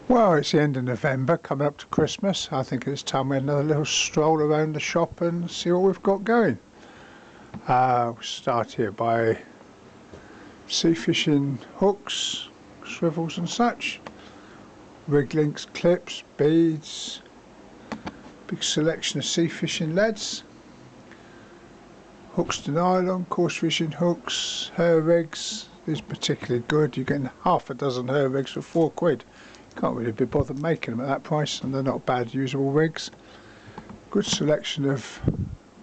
Well, it's the end of November, coming up to Christmas. I think it's time we had another little stroll around the shop and see what we've got going. We'll start here by sea fishing hooks, swivels and such, rig links, clips, beads, big selection of sea fishing leads, hooks to nylon, coarse fishing hooks, hair rigs. These are particularly good. You're getting half a dozen hair rigs for £4. Can't really be bothered making them at that price, and they're not bad usable rigs. Good selection of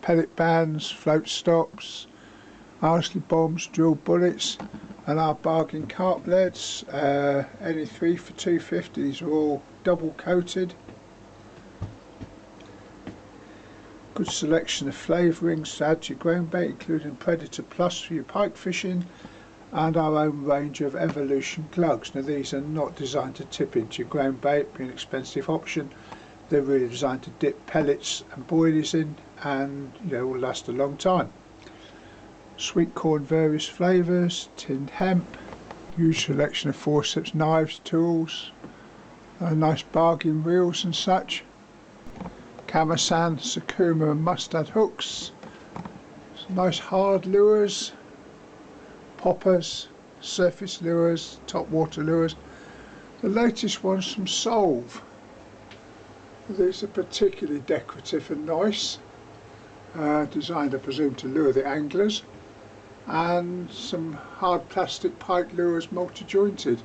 pellet bands, float stops, Arsley bombs, drill bullets, and our bargain carp leads. Any three for £2.50. These are all double coated. Good selection of flavourings to add to your ground bait, including Predator Plus for your pike fishing, and our own range of Evolution glugs. Now these are not designed to tip into your ground bait, being an expensive option. They're really designed to dip pellets and boilies in, and will last a long time. Sweet corn, various flavours, tinned hemp, huge selection of forceps, knives, tools, nice bargain reels and such. Kamasan, Sakuma and mustard hooks, some nice hard lures, poppers, surface lures, top water lures. The latest one's from Solve. These are particularly decorative and nice, designed I presume to lure the anglers, and some hard plastic pike lures, multi-jointed.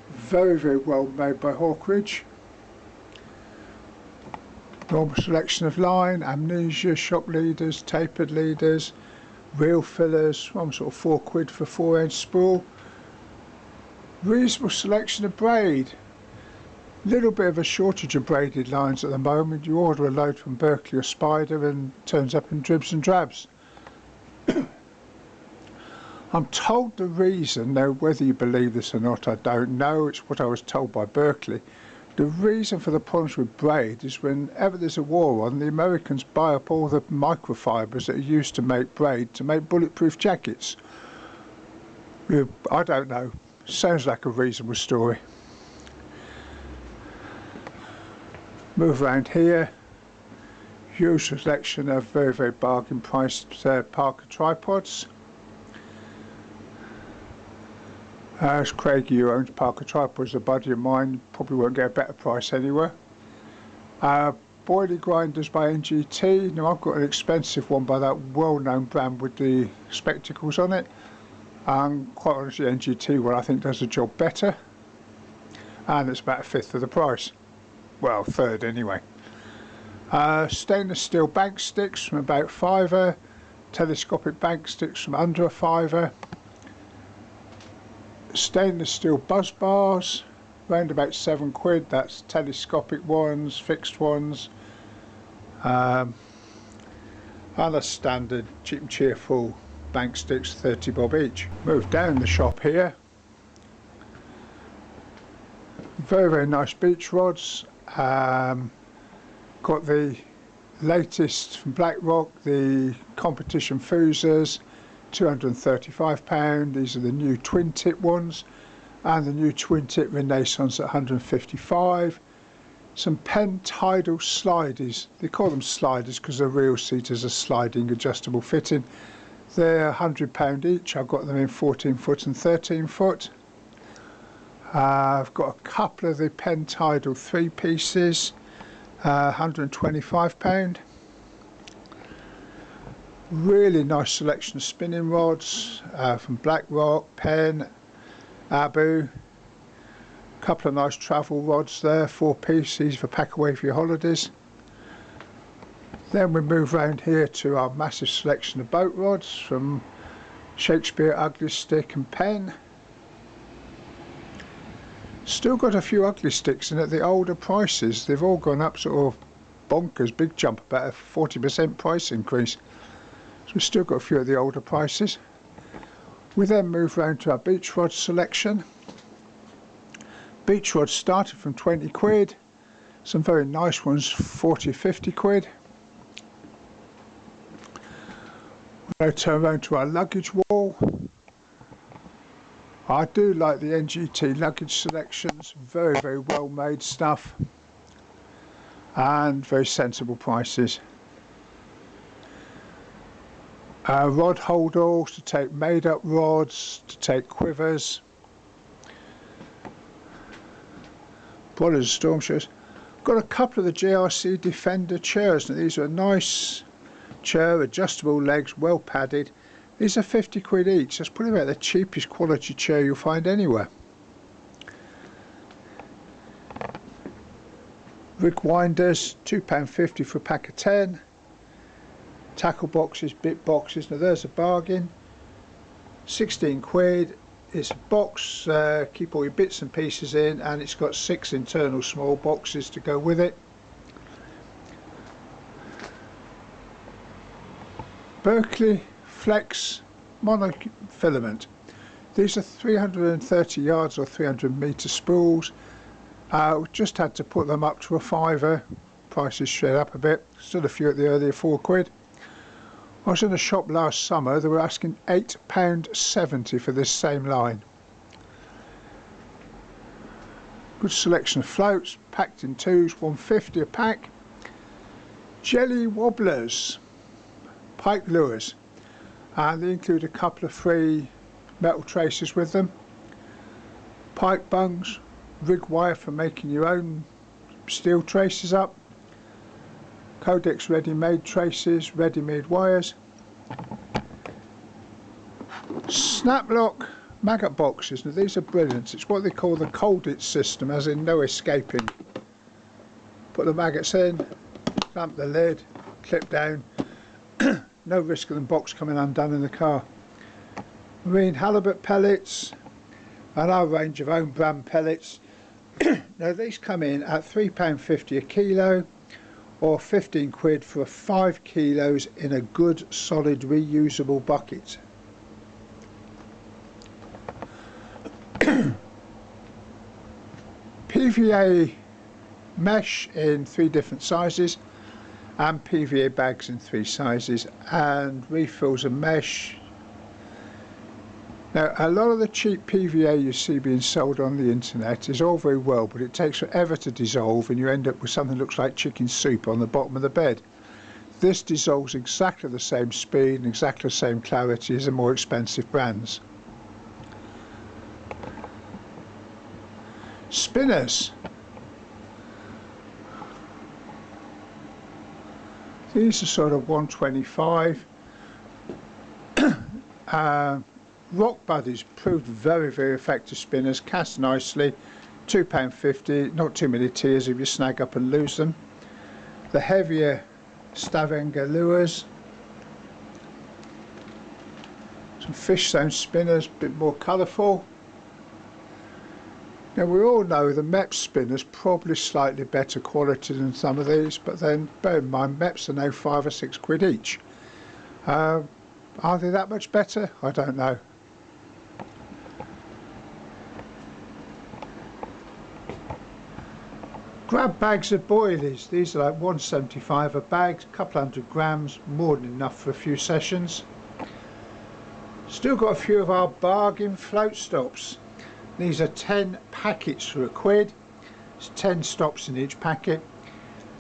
Very, very well made by Hawkridge. Normal selection of line, amnesia, shop leaders, tapered leaders, reel fillers, one sort of £4 for 4-inch spool. Reasonable selection of braid. Little bit of a shortage of braided lines at the moment. You order a load from Berkeley or Spider and it turns up in dribs and drabs. I'm told the reason, now whether you believe this or not I don't know, it's what I was told by Berkeley. The reason for the problems with braid is whenever there's a war on, the Americans buy up all the microfibres that are used to make braid to make bulletproof jackets. I don't know. Sounds like a reasonable story. Move around here. Huge selection of very, very bargain priced Parker tripods. As Craigie, who owns Parker Tripods, a buddy of mine, probably won't get a better price anywhere. Boilie grinders by NGT. Now I've got an expensive one by that well-known brand with the spectacles on it. Quite honestly, NGT one I think does the job better. And it's about a fifth of the price. Well, third anyway. Stainless steel bank sticks from about £5. Telescopic bank sticks from under a £5. Stainless steel buzz bars, round about £7. That's telescopic ones, fixed ones, and a standard cheap and cheerful bank sticks, 30 bob each. Move down the shop here. Very, very nice beach rods. Got the latest from BlackRock, the competition Foosers, £235. These are the new twin tip ones, and the new twin tip Renaissance at £155. Some Penn Tidal sliders. They call them sliders because the reel seaters are sliding adjustable fitting. They're £100 each. I've got them in 14 foot and 13 foot. I've got a couple of the Penn Tidal 3 pieces, £125. Really nice selection of spinning rods from BlackRock, Penn, Abu. Couple of nice travel rods there, 4 pieces for pack away for your holidays. Then we move round here to our massive selection of boat rods from Shakespeare, Ugly Stick and Penn. Still got a few ugly sticks in at the older prices. They've all gone up sort of bonkers, big jump, about a 40% price increase. So we've still got a few of the older prices. We then move round to our beach rod selection. Beach rods started from £20. Some very nice ones, 40, 50 quid. We'll now turn around to our luggage wall. I do like the NGT luggage selections, very, very well made stuff and very sensible prices. Rod holdalls to take made up rods, to take quivers. Brothers Storm Chairs. Got a couple of the GRC Defender chairs. Now these are a nice chair, adjustable legs, well padded. These are 50 quid each. That's probably about the cheapest quality chair you'll find anywhere. Rig winders, £2.50 for a pack of 10. Tackle boxes, bit boxes. Now there's a bargain. 16 quid. It's a box, keep all your bits and pieces in, and it's got 6 internal small boxes to go with it. Berkeley Flex monofilament. These are 330 yards or 300 metre spools. We just had to put them up to a £5. Prices straight up a bit. Still a few at the earlier £4. I was in a shop last summer. They were asking £8.70 for this same line. Good selection of floats, packed in twos, £1.50 a pack. Jelly wobblers, pike lures, and they include a couple of free metal traces with them. Pike bungs, rig wire for making your own steel traces up. Codex ready-made traces, ready-made wires. Snaplock maggot boxes. Now these are brilliant. It's what they call the cold-it system, as in no escaping. Put the maggots in, clamp the lid, clip down. No risk of the box coming undone in the car. Marine halibut pellets and our range of own brand pellets. Now these come in at £3.50 a kilo, or 15 quid for 5 kilos in a good solid reusable bucket. PVA mesh in 3 different sizes, and PVA bags in 3 sizes, and refills of mesh. Now a lot of the cheap PVA you see being sold on the internet is all very well, but it takes forever to dissolve and you end up with something that looks like chicken soup on the bottom of the bed. This dissolves exactly the same speed and exactly the same clarity as the more expensive brands. Spinners. These are sort of 125. Rock Buddies proved very, very effective spinners, cast nicely, £2.50, not too many tears if you snag up and lose them. The heavier Stavanger lures, some fishstone spinners, a bit more colourful. Now we all know the MEPS spinner's probably slightly better quality than some of these, but then bear in mind MEPS are now 5 or 6 quid each. Are they that much better? I don't know. Grab bags of boilies. These are like £1.75 a bag, a couple hundred grams, more than enough for a few sessions. Still got a few of our bargain float stops. These are 10 packets for £1. There's 10 stops in each packet.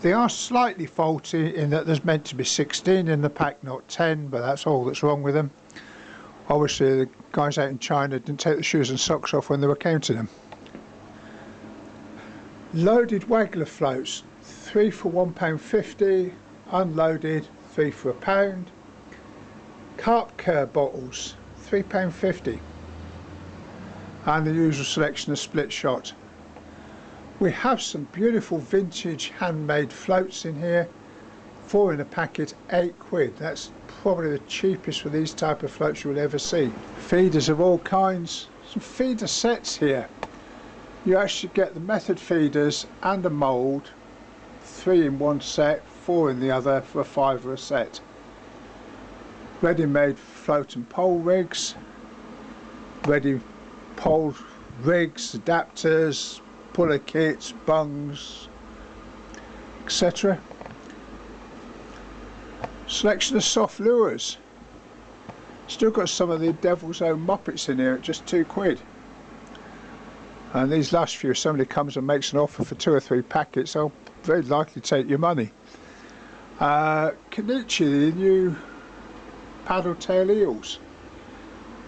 They are slightly faulty in that there's meant to be 16 in the pack, not 10, but that's all that's wrong with them. Obviously the guys out in China didn't take the shoes and socks off when they were counting them. Loaded waggler floats, 3 for £1.50, unloaded 3 for £1. Carp Care bottles, £3.50, and the usual selection of split shot. We have some beautiful vintage handmade floats in here, 4 in a packet, 8 quid. That's probably the cheapest for these type of floats you will ever see. Feeders of all kinds, some feeder sets here. You actually get the method feeders and a mould, 3 in one set, 4 in the other, for a £5 a set. Ready-made float and pole rigs, ready pole rigs, adapters, puller kits, bungs, etc. Selection of soft lures. Still got some of the Devil's Own moppets in here at just 2 quid. And these last few, if somebody comes and makes an offer for 2 or 3 packets, I'll very likely take your money. Kenichi, the new paddle tail eels.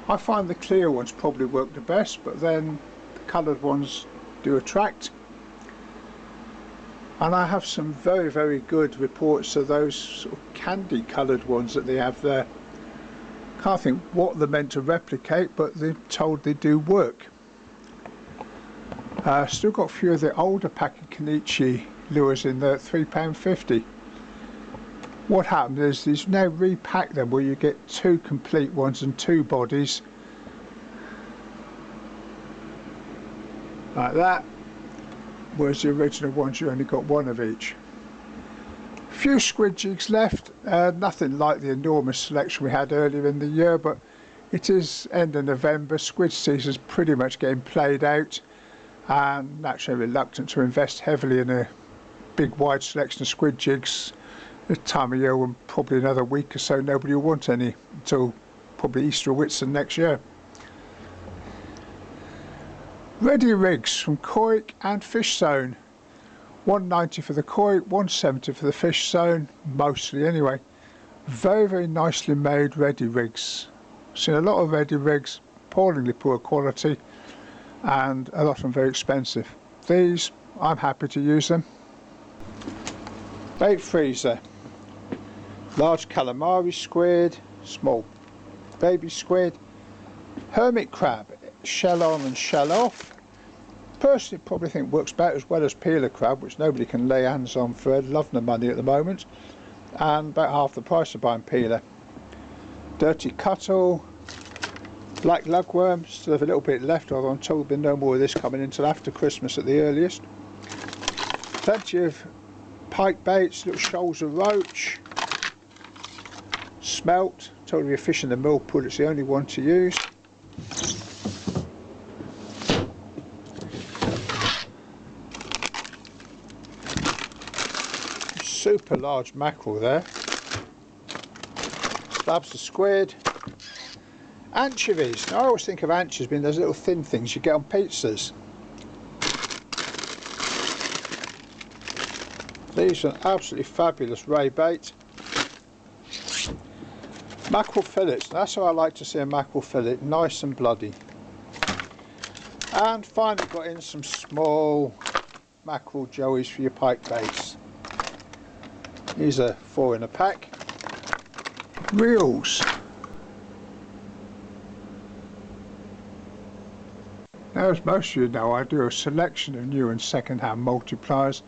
I find the clear ones probably work the best, but then the coloured ones do attract. And I have some very, very good reports of those sort of candy coloured ones that they have there. Can't think what they're meant to replicate, but they're told they do work. Still got a few of the older pack of Kenichi lures in there at £3.50. What happened is these now repack them where you get 2 complete ones and 2 bodies. Like that. Whereas the original ones you only got 1 of each. A few squid jigs left, nothing like the enormous selection we had earlier in the year, but it is end of November, squid season's pretty much getting played out, and naturally reluctant to invest heavily in a big wide selection of squid jigs this time of year, when probably another week or so nobody will want any until probably Easter or Whitsun next year. Ready rigs from Koik and Fish Zone. £1.90 for the Koik, £1.70 for the Fish Zone, mostly anyway. Very, very nicely made ready rigs. Seen a lot of ready rigs, appallingly poor quality, and a lot of them very expensive. These, I'm happy to use them. Bait freezer. Large calamari squid, small baby squid, hermit crab, shell on and shell off. Personally probably think works about as well as peeler crab, which nobody can lay hands on for love nor money at the moment, and about half the price of buying peeler. Dirty cuttle, black lugworm, still have a little bit left, although I'm told there'll be no more of this coming until after Christmas at the earliest. Plenty of pike baits, little shoals of roach, smelt, told if you're fishing the mill pool it's the only one to use. Super large mackerel there, slabs of squid, anchovies. Now, I always think of anchovies being those little thin things you get on pizzas. These are an absolutely fabulous ray bait. Mackerel fillets, that's how I like to see a mackerel fillet, nice and bloody. And finally got in some small mackerel joeys for your pike baits. These are 4 in a pack. Reels. Now, as most of you know, I do a selection of new and second-hand multipliers.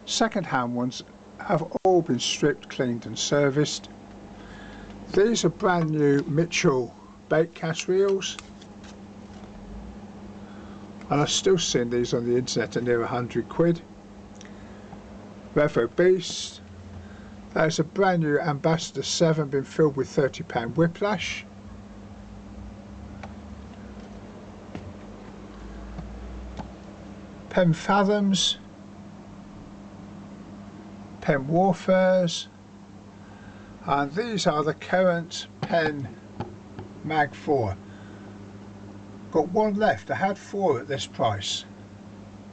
Second-hand ones have all been stripped, cleaned and serviced. These are brand new Mitchell bait cast reels, and I've still seen these on the internet at near £100. Revo Beast. That's a brand new Ambassador 7, been filled with £30 whiplash. Pen Fathoms, Pen Warfares, and these are the current Pen Mag 4. Got 1 left. I had 4 at this price.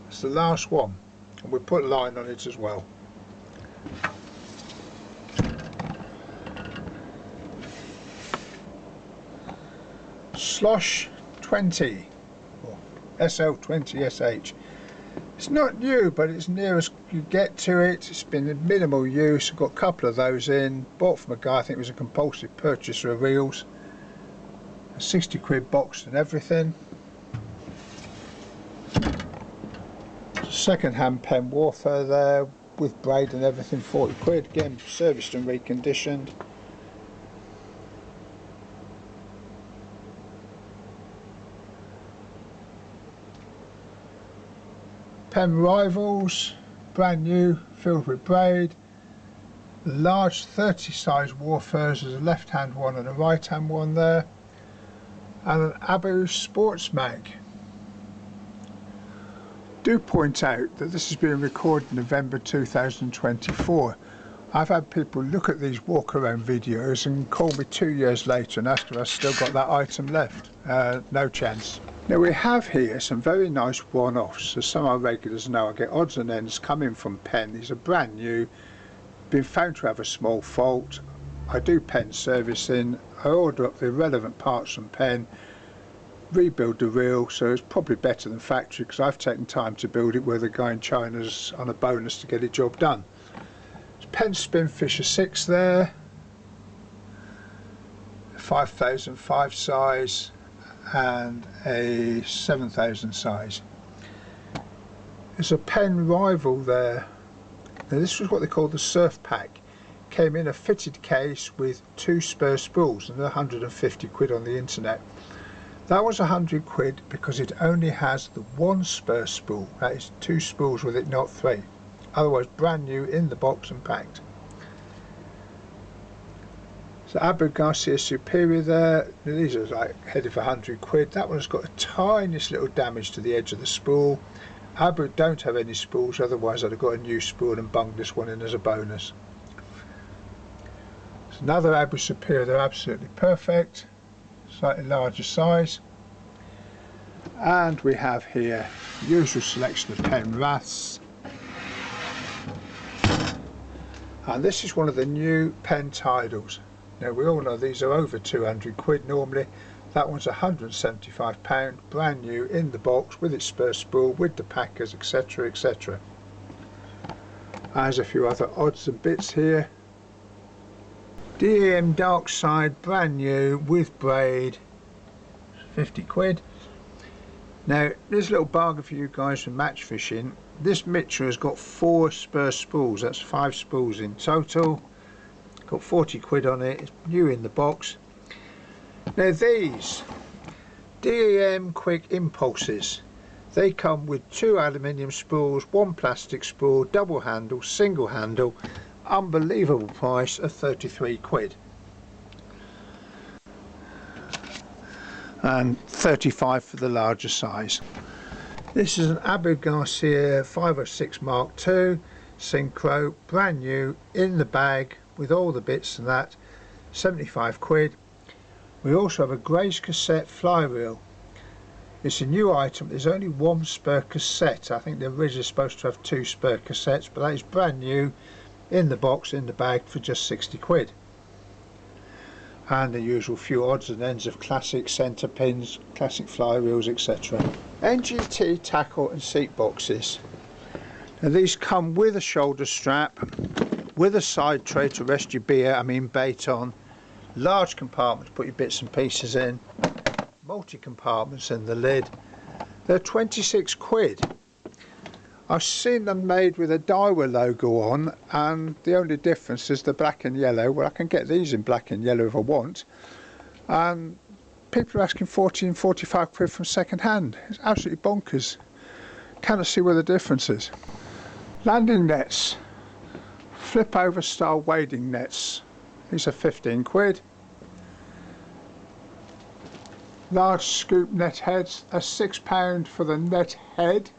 That's the last one, and we put a line on it as well. Slosh 20, or SL20SH. It's not new, but it's near as you get to it. It's been in minimal use. I've got a couple of those in. Bought from a guy, I think it was a compulsive purchaser of reels. A £60 box and everything. Second-hand Pen Warfare there, with braid and everything, £40. Again, serviced and reconditioned. Pen Rivals, brand new, filled with braid. Large 30 size Warfares, there's a left hand one and a right hand one there. And an Abu Sports Mag. Do point out that this is being recorded in November 2024. I've had people look at these walk around videos and call me 2 years later and ask if I've still got that item left. No chance. Now we have here some very nice one-offs. As some of our regulars know, I get odds and ends coming from pen. These are brand new, been found to have a small fault. I do pen servicing, I order up the relevant parts from pen, rebuild the reel, so it's probably better than factory because I've taken time to build it, where the guy in China's on a bonus to get the job done. It's pen Spinfisher 6 there, 5005 size and a 7000 size. There's a pen rival there. Now this was what they call the surf pack. Came in a fitted case with 2 spur spools, and they're 150 quid on the internet. That was 100 quid because it only has the 1 spur spool. That is 2 spools with it, not 3. Otherwise brand new in the box and packed. So Abu Garcia Superior there, these are like headed for 100 quid. That one's got a tiniest little damage to the edge of the spool. Abu don't have any spools, otherwise I'd have got a new spool and bunged this one in as a bonus. So another Abu Superior, they're absolutely perfect, slightly larger size. And we have here the usual selection of pen Raths. And this is one of the new pen Tidals. Now we all know these are over 200 quid normally. That one's £175, brand new in the box with its spur spool, with the packers, etc, etc. There's a few other odds and bits here. DEM Dark Side, brand new with braid, 50 quid. Now there's a little bargain for you guys from match fishing. This Mitra has got 4 spur spools, that's 5 spools in total. Got 40 quid on it, it's new in the box. Now these DEM Quick Impulses, they come with 2 aluminium spools, 1 plastic spool, double handle, single handle, unbelievable price of 33 quid. And 35 for the larger size. This is an Abu Garcia 506 Mark II Synchro, brand new in the bag with all the bits and that, 75 quid. We also have a Grace cassette fly reel. It's a new item, there's only 1 spur cassette. I think they're originally supposed to have 2 spur cassettes, but that is brand new in the box, in the bag for just 60 quid. And the usual few odds and ends of classic centre pins, classic fly reels, etc. NGT tackle and seat boxes. Now these come with a shoulder strap, with a side tray to rest your bait on, large compartment to put your bits and pieces in, multi compartments in the lid. They're 26 quid. I've seen them made with a Daiwa logo on, and the only difference is the black and yellow. Well, I can get these in black and yellow if I want, and people are asking 40 and 45 quid from second hand. It's absolutely bonkers. Cannot see where the difference is. Landing nets, flip over style wading nets, these are 15 quid. Large scoop net heads, that's £6 for the net head.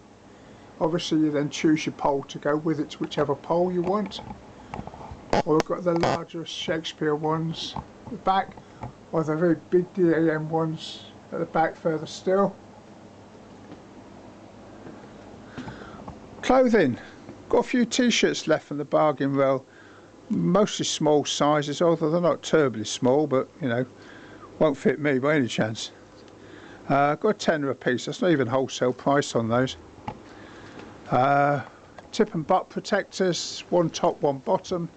Obviously you then choose your pole to go with it to whichever pole you want. Or we've got the larger Shakespeare ones at the back, or the very big DAM ones at the back further still. Clothing, got a few t-shirts left from the bargain rail, mostly small sizes, although they're not terribly small, but you know, won't fit me by any chance. Got a tenner a piece, that's not even wholesale price on those. Tip and butt protectors, 1 top 1 bottom,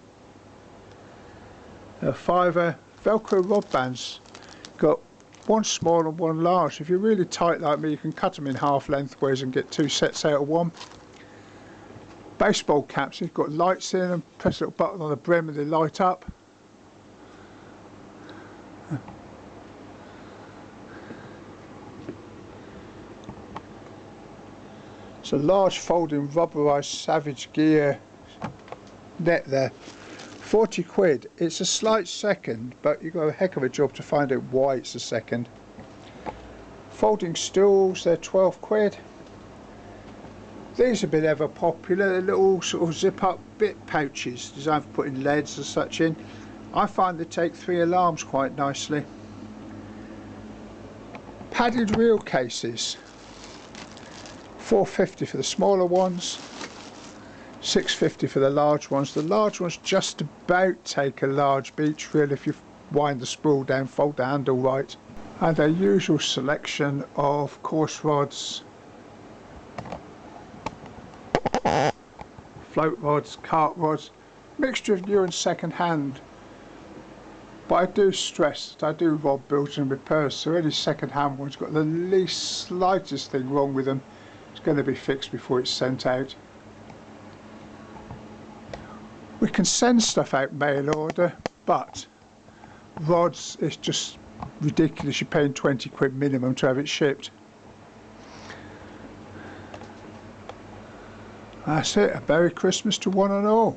a £5. Velcro rod bands, got 1 small and 1 large. If you're really tight like me, you can cut them in half lengthways and get 2 sets out of 1. Baseball caps, you've got lights in them, press a little button on the brim and they light up. It's a large folding rubberized Savage Gear net there, 40 quid. It's a slight second, but you've got a heck of a job to find out why it's a second. Folding stools, they're 12 quid. These have been ever popular, they're little sort of zip up bit pouches designed for putting leads and such in. I find they take 3 alarms quite nicely. Padded wheel cases, £4.50 for the smaller ones, £6.50 for the large ones. The large ones just about take a large beach reel if you wind the spool down, fold the handle right. And their usual selection of course rods, float rods, cart rods, mixture of new and second hand. But I do stress that I do rod builds and repairs, so any second hand one's got the least slightest thing wrong with them, it's going to be fixed before it's sent out. We can send stuff out mail order, but rods is just ridiculous. You're paying 20 quid minimum to have it shipped. That's it. A Merry Christmas to one and all.